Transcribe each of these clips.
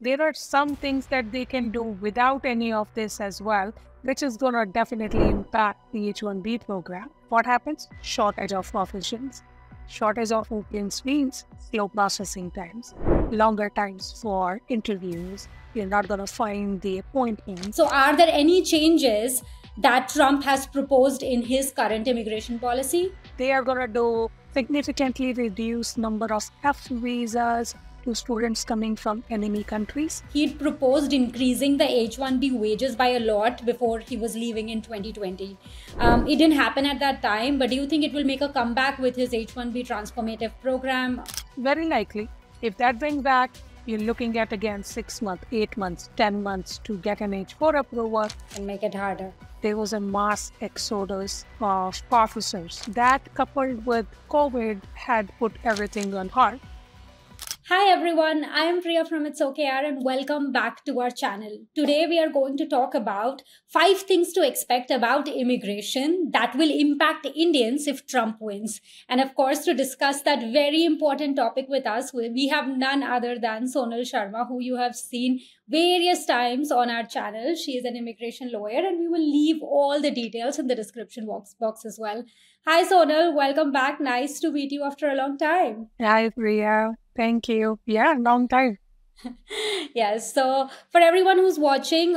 there are some things that they can do without any of this as well, which is going to definitely impact the H-1B program. What happens? Shortage of officials. Shortage of openings means slow processing times, longer times for interviews. You're not going to find the appointments. So, are there any changes that Trump has proposed in his current immigration policy? They are going to do significantly reduce number of F visas to students coming from enemy countries. He'd proposed increasing the H-1B wages by a lot before he was leaving in 2020. It didn't happen at that time, but do you think it will make a comeback with his H-1B transformative program? Very likely. If that brings back, you're looking at again 6 months, 8 months, 10 months to get an H4 approval. And make it harder. There was a mass exodus of officers. That, coupled with COVID, had put everything on hold. Hi everyone, I am Priya from It's OKR and welcome back to our channel. Today we are going to talk about 5 things to expect about immigration that will impact Indians if Trump wins. And of course, to discuss that very important topic with us, we have none other than Sonal Sharma, who you have seen various times on our channel. She is an immigration lawyer and we will leave all the details in the description box as well. Hi Sonal, welcome back. Nice to meet you after a long time. Hi Priya. Thank you. Yeah, long time. Yes. So for everyone who's watching,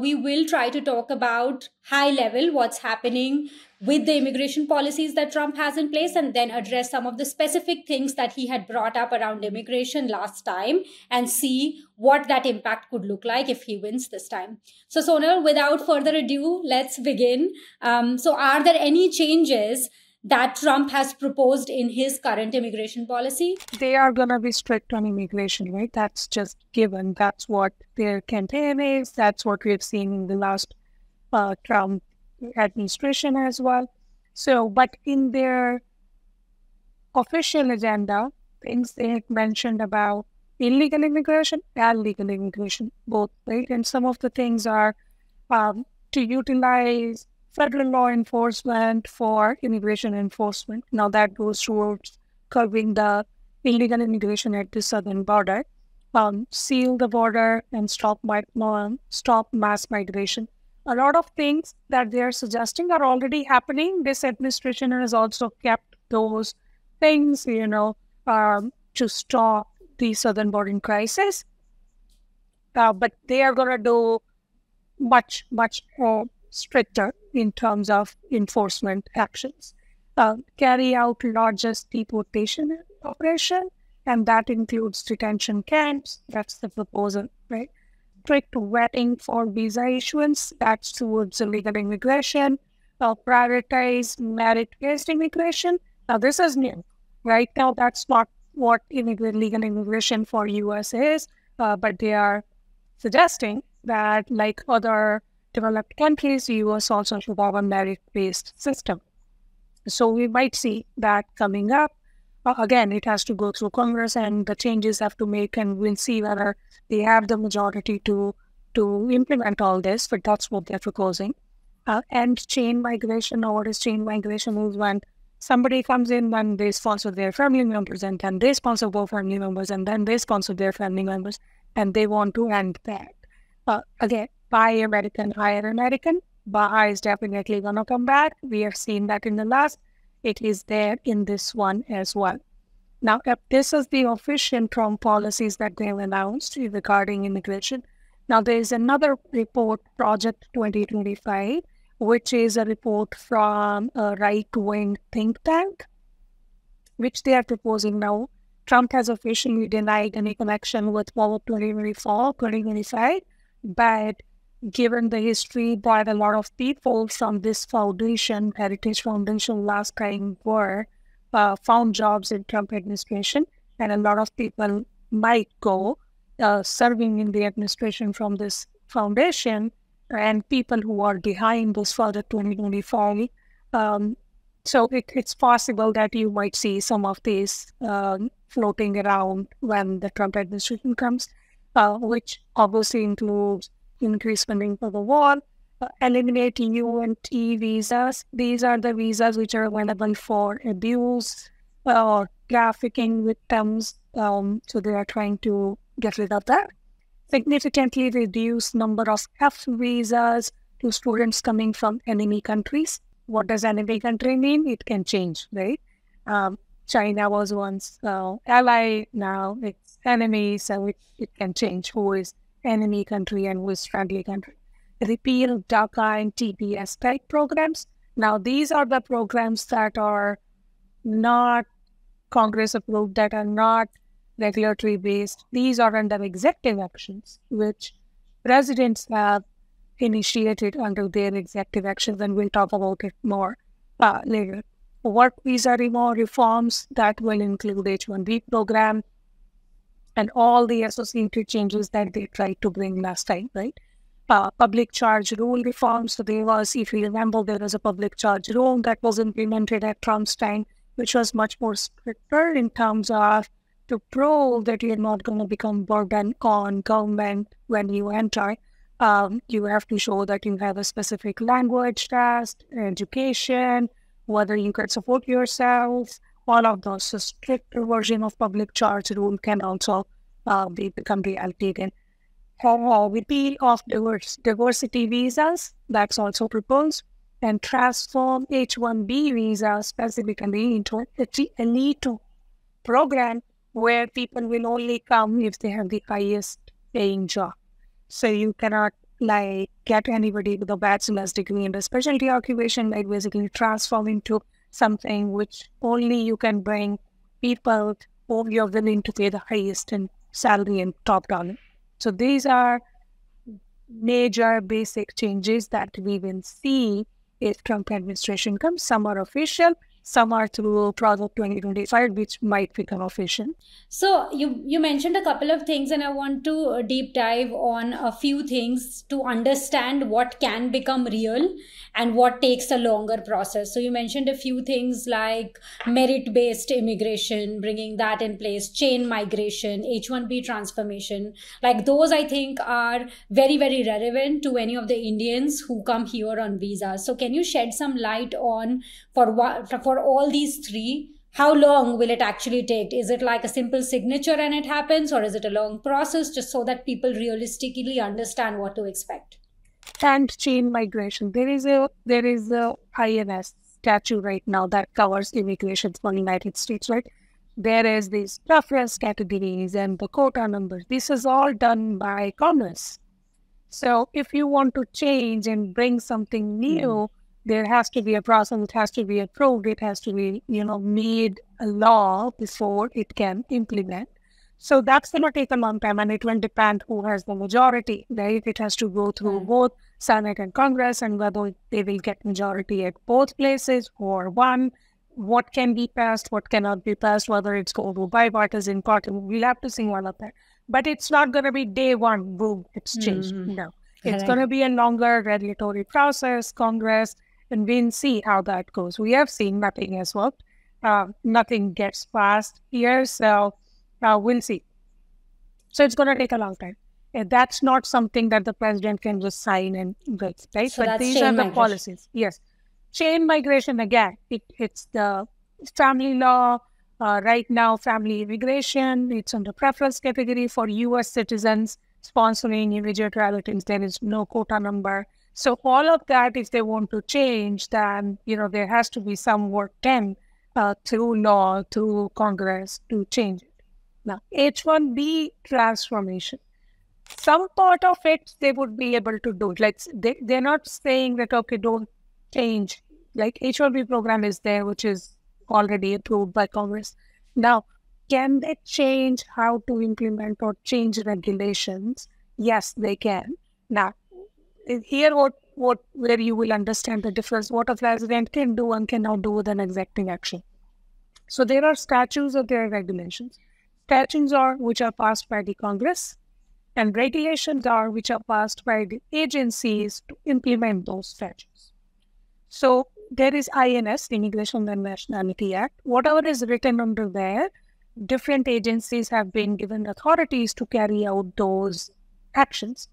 we will try to talk about high level what's happening with the immigration policies that Trump has in place and then address some of the specific things that he had brought up around immigration last time and see what that impact could look like if he wins this time. So Sonal, without further ado, let's begin. So are there any changes that Trump has proposed in his current immigration policy? They are going to be strict on immigration, right? That's just given. That's what their campaign is. That's what we've seen in the last Trump administration as well. So, but in their official agenda, things they had mentioned about illegal immigration and legal immigration, both, right? And some of the things are to utilize federal law enforcement for immigration enforcement. Now that goes towards curbing the illegal immigration at the southern border, seal the border and stop mass migration. A lot of things that they are suggesting are already happening. This administration has also kept those things, to stop the southern border crisis. But they are going to do much more stricter in terms of enforcement actions. Carry out largest deportation operation, and that includes detention camps. That's the proposal, right? Strict vetting for visa issuance, that's towards illegal immigration. Prioritize merit-based immigration. Now, this is new. Right now, that's not what legal immigration for U.S. is, but they are suggesting that, like other developed countries, U.S. also should have a merit-based system. So we might see that coming up. Again, it has to go through Congress and the changes have to make, and we'll see whether they have the majority to implement all this, but that's what they're proposing. And chain migration, or what is chain migration is when somebody comes in, then they sponsor their family members, and then they sponsor both family members, and then they sponsor their family members, and they want to end that. Again, Buy American, hire American. Baha is definitely going to come back. We have seen that in the last. It is there in this one as well. Now, this is the official Trump policies that they have announced regarding immigration. Now, there is another report, Project 2025, which is a report from a right-wing think tank, which they are proposing now. Trump has officially denied any connection with Power 2024, 2025, but given the history that a lot of people from this foundation, Heritage Foundation, last time were found jobs in Trump administration, and a lot of people might go serving in the administration from this foundation, and people who are behind this further 2025. So it's possible that you might see some of these floating around when the Trump administration comes, which obviously includes increased funding for the wall, eliminate UNT visas. These are the visas which are available for abuse or trafficking victims. So they are trying to get rid of that. significantly reduce number of F visas to students coming from enemy countries. What does enemy country mean? It can change, right? China was once ally, now it's enemy, so it can change who is enemy country and who is friendly country. Repeal DACA and TPS type programs. Now, these are the programs that are not Congress approved, that are not regulatory based. These are under executive actions, which presidents have initiated under their executive actions, and we'll talk about it more later. Work visa reforms that will include H-1B program and all the associated changes that they tried to bring last time, right? Public charge rule reforms. So there was, if you remember, there was a public charge rule that was implemented at Trump's time, which was much more stricter in terms of to prove that you're not going to become burden on government when you enter. You have to show that you have a specific language test, education, whether you can support yourselves, all of those. So stricter version of public charge rule can also become reality again. Repeal of diversity visas, that's also proposed, and transform H-1B visa specifically into an elite program where people will only come if they have the highest paying job. So you cannot get anybody with a bachelor's degree in a specialty occupation, basically transform into something which only you can bring people whom you're willing to pay the highest in salary and top dollar. So these are major basic changes that we will see if Trump administration comes. Some are official, some are through Project 2025, which might become official. So you mentioned a couple of things, and I want to deep dive on a few things to understand what can become real and what takes a longer process. So you mentioned a few things like merit-based immigration, bringing that in place, chain migration, H-1B transformation. Like those, I think, are very, very relevant to any of the Indians who come here on visas. So can you shed some light on for all these three? How long will it actually take? Is it like a simple signature and it happens, or is it a long process, just so that people realistically understand what to expect? And chain migration. There is a INS statute right now that covers immigration from the United States, right? There is these preference categories and the quota numbers. This is all done by Congress. So if you want to change and bring something new, there has to be a process, it has to be approved, it has to be, made a law before it can implement. So that's going to take a long time, and it will depend who has the majority, right? It has to go through both Senate and Congress, and whether they will get majority at both places or one, what can be passed, what cannot be passed, whether it's going to bipartisan court. We'll have to see all of that. But it's not going to be day one, boom, it's changed. No, it's going to be a longer regulatory process, Congress, and we'll see how that goes. We have seen nothing has worked. Nothing gets passed here, so we'll see. So it's going to take a long time. And that's not something that the president can just sign and get, right? So but these are the policies. Yes. Chain migration, again, it's the family law. Right now, family immigration, it's under preference category for U.S. citizens sponsoring immediate relatives. There is no quota number. So all of that, if they want to change, then, there has to be some work done through law, through Congress to change it. Now, H-1B transformation. Some part of it, they would be able to do. Like, they're not saying that, okay, don't change. Like, H-1B program is there, which is already approved by Congress. Now, can they change how to implement or change regulations? Yes, they can. Now, here where you will understand the difference, what a president can do and cannot do with an executive action. So there are statutes or there are regulations. Statutes are which are passed by the Congress, and regulations are which are passed by the agencies to implement those statutes. So there is INS, Immigration and Nationality Act. Whatever is written under there, different agencies have been given authorities to carry out those actions.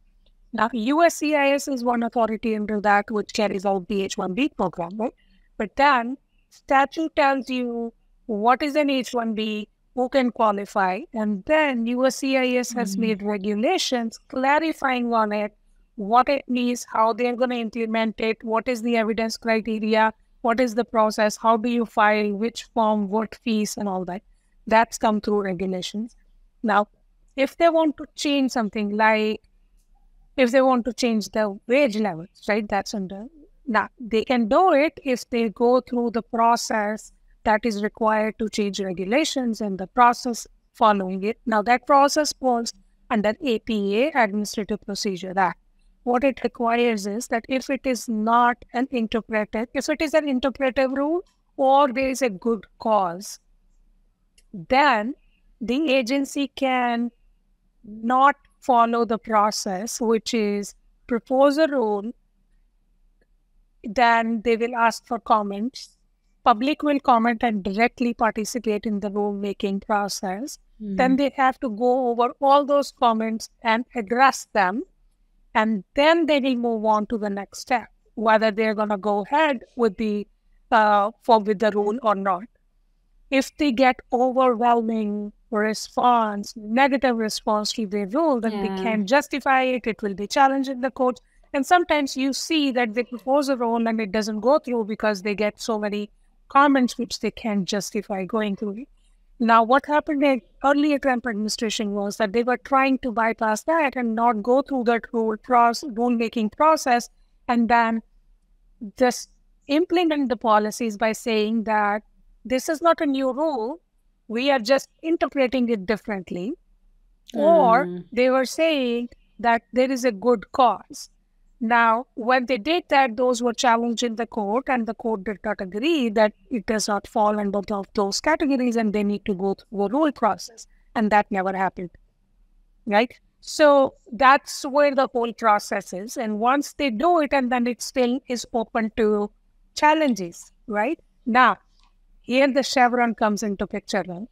Now, USCIS is one authority under that which carries out the H-1B program, right? But then statute tells you what is an H-1B, who can qualify. And then USCIS has made regulations clarifying on it, what it means, how they're going to implement it, what is the evidence criteria, what is the process, how do you file, which form, what fees, and all that. That's come through regulations. Now, if they want to change something, like if they want to change the wage levels, right, that's under, now they can do it if they go through the process that is required to change regulations and the process following it. Now, that process falls under APA, Administrative Procedure Act. What it requires is that if it is not an interpretive, if it is an interpretive rule or there is a good cause, then the agency can not follow the process, which is propose a rule, then they will ask for comments. Public will comment and directly participate in the rule-making process. Then they have to go over all those comments and address them. And then they will move on to the next step, whether they're going to go ahead with the with the rule or not. If they get overwhelming response, negative response to the rule, then they can't justify it. It will be challenged in the court. And sometimes you see that they propose a rule and it doesn't go through because they get so many comments which they can't justify going through it. Now, what happened in earlier Trump administration was that they were trying to bypass that and not go through that rule-making process and then just implement the policies by saying that this is not a new rule, we are just interpreting it differently. Or they were saying that there is a good cause. Now, when they did that, those were challenged in the court, and the court did not agree that it does not fall under those categories and they need to go through a rule process. And that never happened, right? So that's where the whole process is. And once they do it, and then it still is open to challenges, right? Now, here the Chevron comes into picture. Right?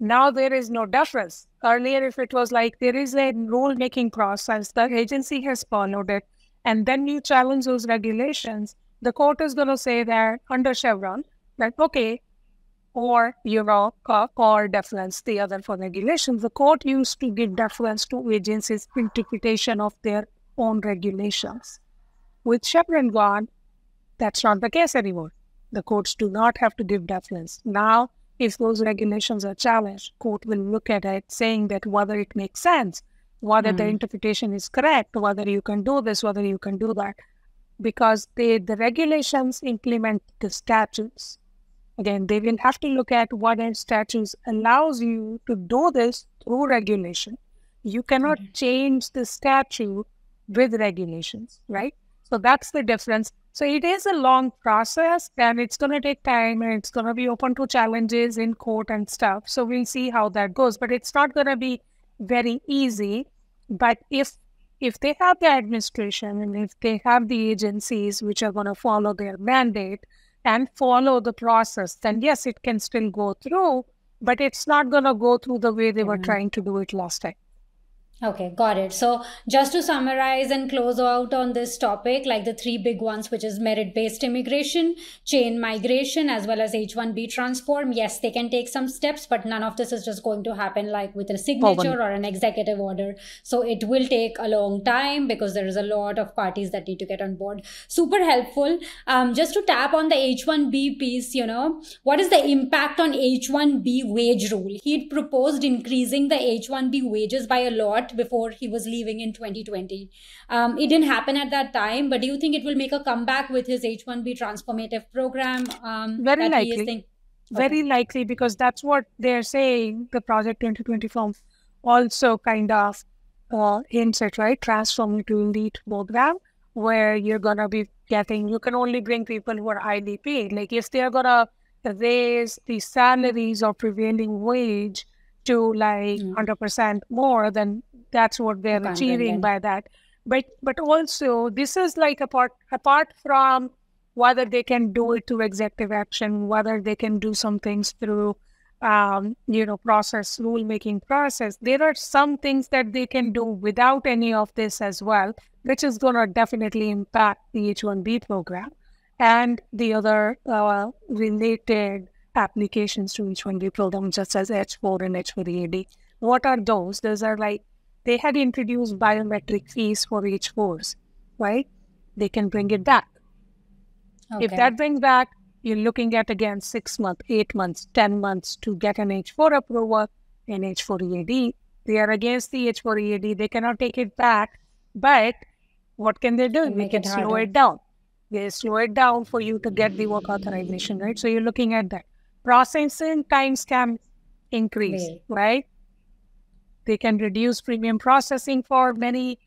Now there is no deference. Earlier, if it was like there is a rule-making process, the agency has followed it, and then you challenge those regulations, the court is going to say that under Chevron, that okay, or, or deference, the other for regulations. The court used to give deference to agencies' interpretation of their own regulations. With Chevron gone, that's not the case anymore. The courts do not have to give deference. Now, if those regulations are challenged, court will look at it saying that whether it makes sense, whether the interpretation is correct, whether you can do this, whether you can do that. Because the regulations implement the statutes. Again, they will have to look at what statutes allows you to do this through regulation. You cannot change the statute with regulations, right? So that's the difference. So it is a long process and it's going to take time and it's going to be open to challenges in court and stuff. So we'll see how that goes, but it's not going to be very easy. But if they have the administration and if they have the agencies which are going to follow their mandate and follow the process, then yes, it can still go through, but it's not going to go through the way they were trying to do it last time. Okay, got it. So just to summarize and close out on this topic, like the three big ones, which is merit-based immigration, chain migration, as well as H-1B transform. Yes, they can take some steps, but none of this is just going to happen like with a signature or an executive order. So it will take a long time because there is a lot of parties that need to get on board. Super helpful. Just to tap on the H-1B piece, what is the impact on H-1B wage rule? He'd proposed increasing the H-1B wages by a lot before he was leaving in 2020. It didn't happen at that time, but do you think it will make a comeback with his H-1B transformative program? Very likely. Very likely, because that's what they're saying. The Project 2024 also kind of hints at, right? Transformative elite program, where you're going to be getting, you can only bring people who are highly paid. Like if they're going to raise the salaries or prevailing wage to like 100% more, then that's what they're achieving by that. But also, this is like apart from whether they can do it through executive action, whether they can do some things through, rule-making process. There are some things that they can do without any of this as well, which is going to definitely impact the H-1B program and the other related applications to H-1B programs, just as H-4 and H-4EAD. What are those? Those are like, they had introduced biometric fees for H-4s, right? They can bring it back. Okay. If that brings back, you're looking at again 6 months, 8 months, 10 months to get an H-4 approval and H-4EAD. They are against the H-4EAD. They cannot take it back. But what can they do? They can slow it down. They slow it down for you to get the work authorization, right? So you're looking at that. Processing times can increase, right? They can reduce premium processing for many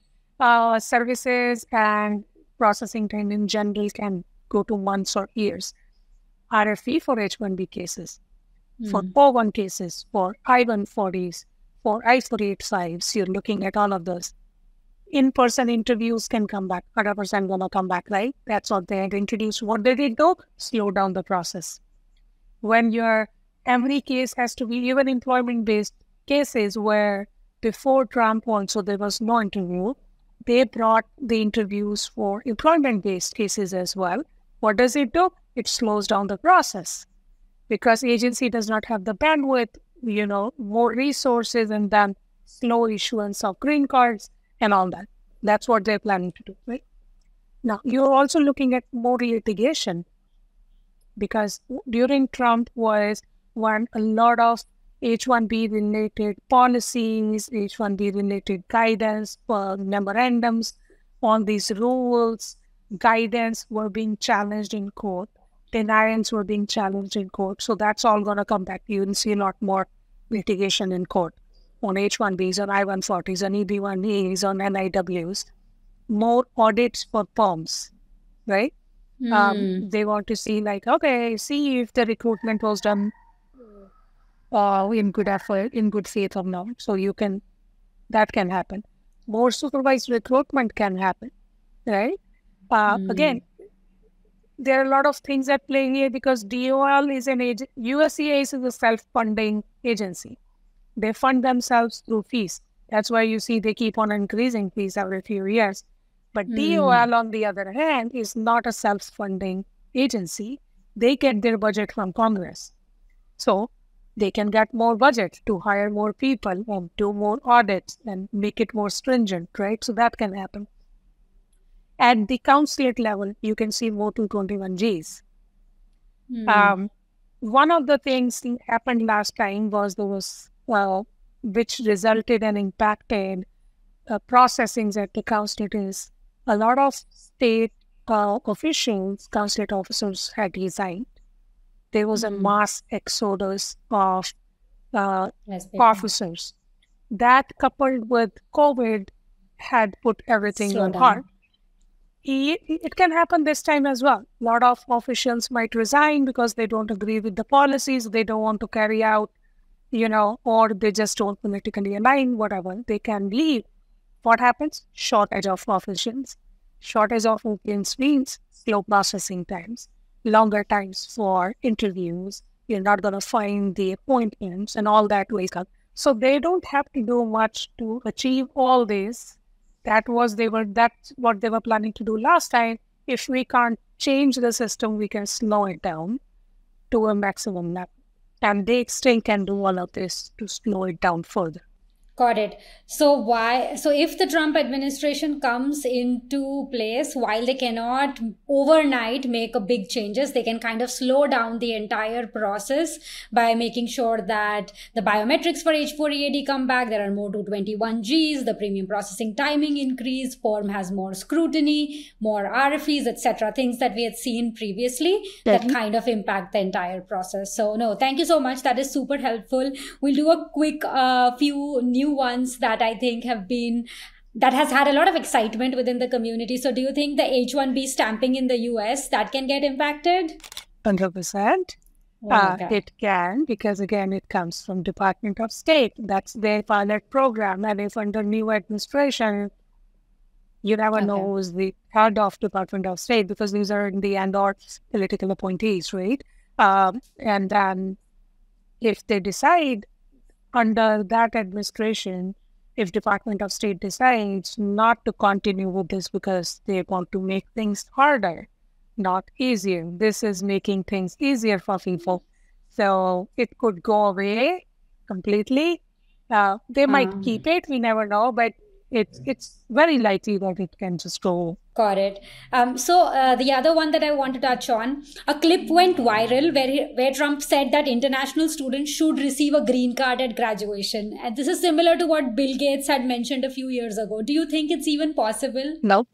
services, and processing time in general can go to months or years. RFE for H-1B cases, for O-1 cases, for I-140s, for I-485s, you're looking at all of those. In-person interviews can come back, 100% going to come back, right? That's what they had introduced. What did it do? Slow down the process. When every case has to be, even employment-based cases where before Trump also there was no interview, they brought the interviews for employment-based cases as well. What does it do? It slows down the process because agency does not have the bandwidth, more resources, and then slow issuance of green cards and all that. That's what they're planning to do, right? Now, you're also looking at more litigation because during Trump was when a lot of H-1B related policies, H-1B related guidance, memorandums on these rules, guidance were being challenged in court. Denials were being challenged in court. So that's all going to come back. You will see a lot more litigation in court on H-1Bs, on I-140s, on EB-1Es, on NIWs. More audits for firms, right? They want to see see if the recruitment was done in good effort, in good faith or not. So that can happen. More supervised recruitment can happen, right? Again, there are a lot of things at play here because DOL is an agency. USCIS is a self-funding agency. They fund themselves through fees. That's why you see they keep on increasing fees every few years. But DOL, on the other hand, is not a self-funding agency. They get their budget from Congress. So they can get more budget to hire more people and do more audits and make it more stringent, right? So that can happen. At the consulate level, you can see more 221Gs. One of the things that happened last time was which resulted and impacted processings at the consulate is a lot of state officials, consulate officers had resigned. There was a mass exodus of officers. That coupled with COVID had put everything on hold. It can happen this time as well. A lot of officials might resign because they don't agree with the policies, they don't want to carry out, or they just don't politically align, whatever. They can leave. What happens? Shortage of officials. Shortage of officials means slow processing times, longer times for interviews. You're not going to find the appointments and all that ways. So they don't have to do much to achieve all this. That's what they were planning to do last time. If we can't change the system, we can slow it down to a maximum level. And they still can do all of this to slow it down further. Got it. So if the Trump administration comes into place, while they cannot overnight make a big changes, they can kind of slow down the entire process by making sure that the biometrics for H-4EAD come back, there are more 221Gs, the premium processing timing increase, form has more scrutiny, more RFEs, etc. Things that we had seen previously that kind of impact the entire process. So no, thank you so much. That is super helpful. We'll do a quick few new ones that I think that has had a lot of excitement within the community. So do you think the H-1B stamping in the US, that can get impacted? 100%. It can, because again, it comes from Department of State. That's their pilot program. And if under new administration, you never know who's the head of Department of State, because these are in the end or political appointees, right? And then if they decide under that administration, if Department of State decides not to continue with this because they want to make things harder, not easier, this is making things easier for people. So it could go away completely. They might keep it, we never know, but it's very likely that it can just go. Got it. So the other one that I want to touch on, a clip went viral where Trump said that international students should receive a green card at graduation. And this is similar to what Bill Gates had mentioned a few years ago. Do you think it's even possible? Nope.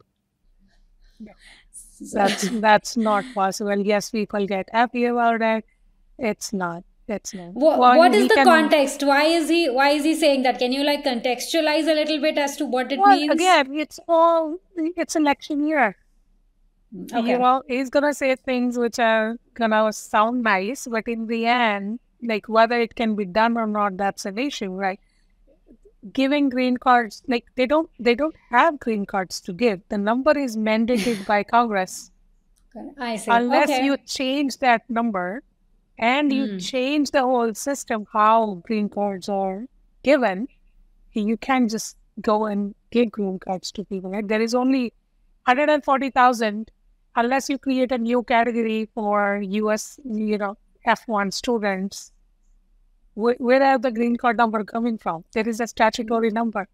That's not possible. Yes, people get happy about it. It's not. It's not. What is the context? Why is he saying that? Can you like contextualize a little bit as to what it means? Again, it's election year. Okay. You know, he's gonna say things which are gonna sound nice, but in the end, like whether it can be done or not, that's an issue, right? Giving green cards, like they don't have green cards to give. The number is mandated by Congress. I see. Unless you change that number and you change the whole system, how green cards are given, you can't just go and give green cards to people. Right? There is only 140,000 unless you create a new category for US, F1 students. Where are the green card number coming from? There is a statutory number.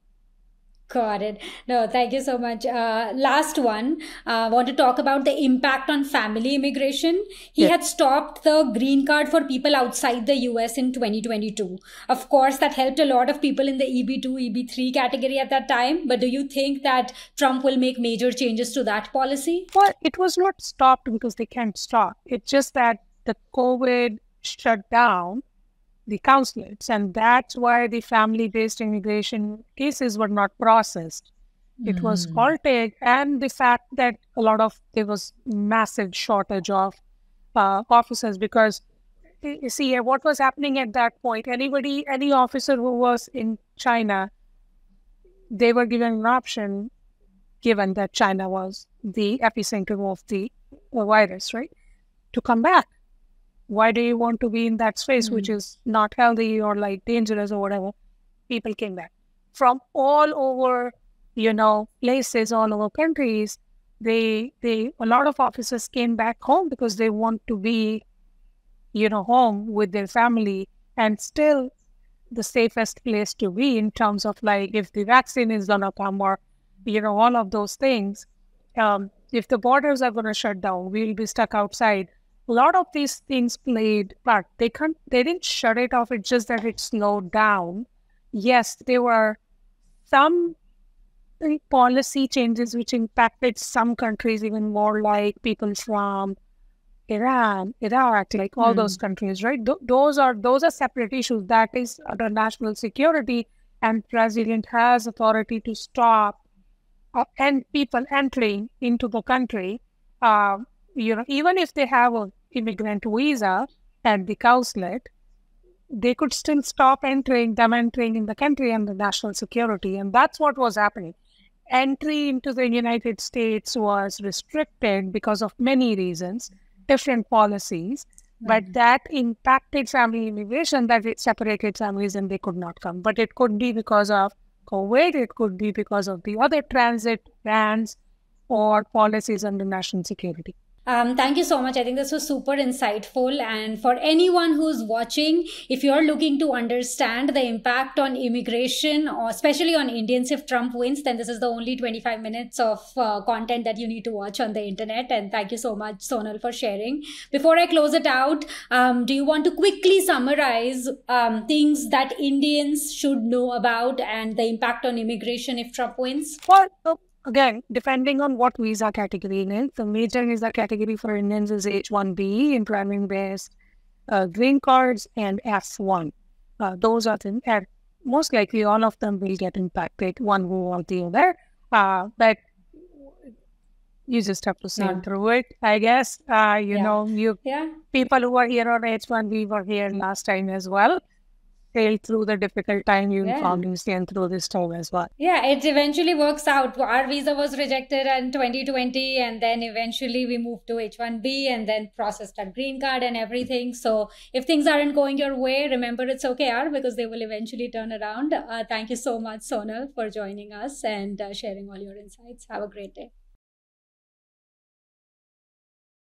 Got it. No, thank you so much. Last one, I want to talk about the impact on family immigration. He had stopped the green card for people outside the US in 2022. Of course, that helped a lot of people in the EB2, EB3 category at that time. But do you think that Trump will make major changes to that policy? Well, it was not stopped because they can't stop. It's just that the COVID shut down the consulates, and that's why the family-based immigration cases were not processed. It was halted, and the fact that there was massive shortage of officers, because you see what was happening at that point. Any officer who was in China, they were given an option, given that China was the epicenter of the virus, right, to come back. Why do you want to be in that space, which is not healthy or like dangerous or whatever? People came back from all over, places, all over countries. A lot of officers came back home because they want to be, home with their family, and still the safest place to be in terms of like if the vaccine is gonna come or, all of those things. If the borders are gonna shut down, we'll be stuck outside. A lot of these things played part. They didn't shut it off. It's just that it slowed down. Yes, there were some policy changes which impacted some countries even more, like people from Iran, Iraq, like all those countries, right? Those are separate issues. That is under national security, and president has authority to stop and people entering into the country. Even if they have an immigrant visa at the consulate, they could still stop them entering in the country under national security. And that's what was happening. Entry into the United States was restricted because of many reasons, different policies, but that impacted family immigration, that it separated families and they could not come. But it could be because of COVID, it could be because of the other transit bans or policies under national security. Thank you so much. I think this was super insightful. And for anyone who's watching, if you're looking to understand the impact on immigration, or especially on Indians if Trump wins, then this is the only 25 minutes of content that you need to watch on the internet. And thank you so much, Sonal, for sharing. Before I close it out, do you want to quickly summarize things that Indians should know about and the impact on immigration if Trump wins? Well, again, depending on what visa category it is, the major visa category for Indians is H-1B, employment-based green cards, and F-1. Those are the, and most likely all of them will get impacted, one way or the other. But you just have to sail through it, I guess. People who are here on H-1B were here last time as well. Sail through the difficult time, you will probably sail through this time as well. Yeah, it eventually works out. Our visa was rejected in 2020, and then eventually we moved to H-1B and then processed our green card and everything. So if things aren't going your way, remember it's OKR, because they will eventually turn around. Thank you so much, Sonal, for joining us and sharing all your insights. Have a great day.